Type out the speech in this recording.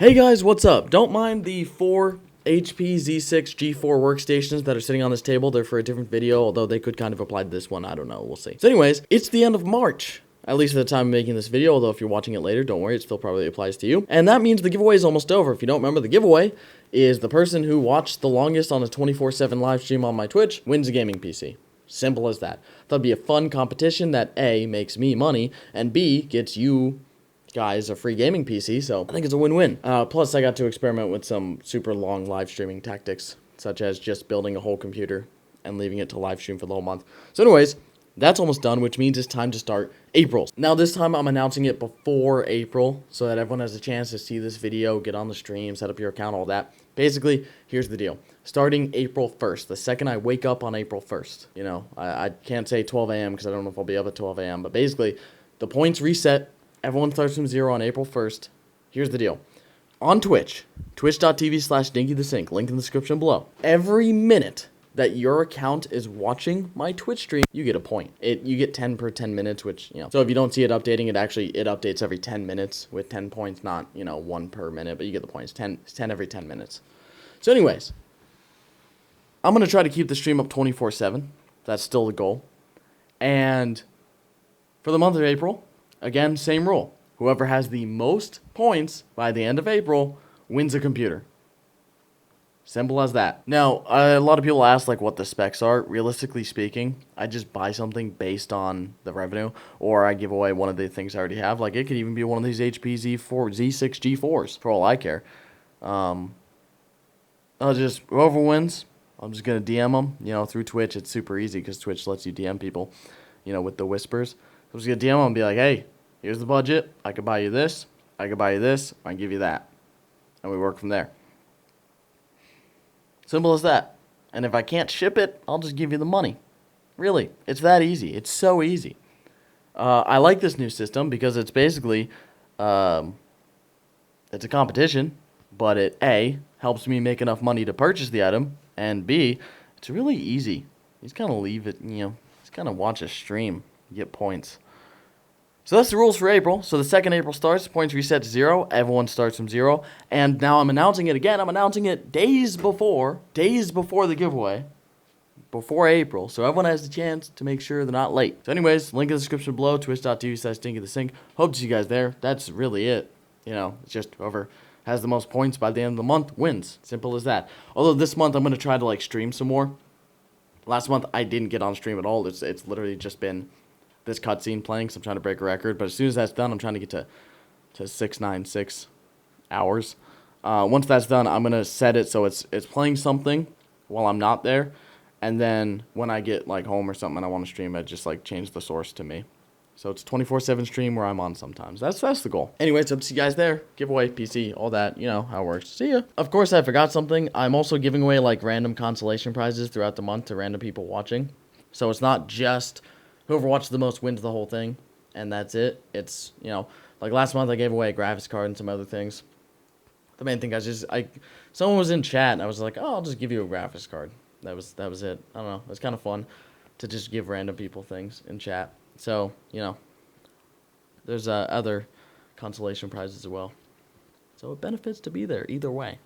Hey guys, what's up? Don't mind the 4 HP Z6 G4 workstations that are sitting on this table. They're for a different video, although they could kind of apply to this one. I don't know. We'll see. So anyways, it's the end of March. At least at the time of making this video, although if you're watching it later, don't worry, it still probably applies to you. And that means the giveaway is almost over. If you don't remember, the giveaway is the person who watched the longest on a 24/7 live stream on my Twitch wins a gaming PC. Simple as that. That'd be a fun competition that A, makes me money, and B, gets you guys a free gaming PC, so I think it's a win-win. Plus, I got to experiment with some super long live streaming tactics, such as just building a whole computer and leaving it to live stream for the whole month. So anyways, that's almost done, which means it's time to start April. Now this time I'm announcing it before April, so that everyone has a chance to see this video, get on the stream, set up your account, all that. Basically, here's the deal. Starting April 1st, the second I wake up on April 1st, you know, I can't say 12 a.m. because I don't know if I'll be up at 12 a.m., but basically, the points reset. Everyone starts from 0 on April 1st. Here's the deal. On Twitch, twitch.tv/DinkyTheSync, link in the description below. Every minute that your account is watching my Twitch stream, you get a point. You get 10 per 10 minutes, which, you know, so if you don't see it updating, it updates every 10 minutes with 10 points, not, you know, 1 per minute, but you get the points. It's 10 every 10 minutes. So anyways, I'm going to try to keep the stream up 24/7. That's still the goal. And for the month of April, again, same rule. Whoever has the most points by the end of April wins a computer. Simple as that. Now, a lot of people ask like what the specs are. Realistically speaking, I just buy something based on the revenue, or I give away one of the things I already have. Like it could even be one of these HP Z6 G4s for all I care. I'll just, whoever wins, I'm just going to DM them. You know, through Twitch, it's super easy because Twitch lets you DM people, you know, with the whispers. I'm just going to DM them and be like, hey, here's the budget. I could buy you this. I could buy you this. I can give you that. And we work from there. Simple as that. And if I can't ship it, I'll just give you the money. Really, it's that easy. It's so easy. I like this new system because it's basically, it's a competition, but it A, helps me make enough money to purchase the item, and B, it's really easy. You just kind of leave it, you know, just kind of watch a stream, get points. So that's the rules for April. So the second April starts, points reset to 0. Everyone starts from 0. And now I'm announcing it again. I'm announcing it days before the giveaway, before April. So everyone has the chance to make sure they're not late. So anyways, link in the description below, twitch.tv/DinkyTheSync. Hope to see you guys there. That's really it. You know, it's just whoever has the most points by the end of the month wins. Simple as that. Although this month I'm going to try to like stream some more. Last month I didn't get on stream at all. It's literally just been this cutscene playing, because I'm trying to break a record. But as soon as that's done, I'm trying to get to 696 hours. Once that's done, I'm gonna set it so it's playing something while I'm not there, and then when I get like home or something and I want to stream, I just like change the source to me. So it's 24/7 stream where I'm on sometimes. That's the goal. Anyways, hope to see you guys there. Giveaway, PC, all that. You know how it works. See ya. Of course, I forgot something. I'm also giving away like random consolation prizes throughout the month to random people watching. So it's not just whoever watches the most wins the whole thing, and that's it. It's, you know, like last month I gave away a graphics card and some other things. The main thing, someone was in chat, and I was like, oh, I'll just give you a graphics card. That was it. I don't know. It was kind of fun to just give random people things in chat. So, you know, there's other consolation prizes as well. So it benefits to be there either way.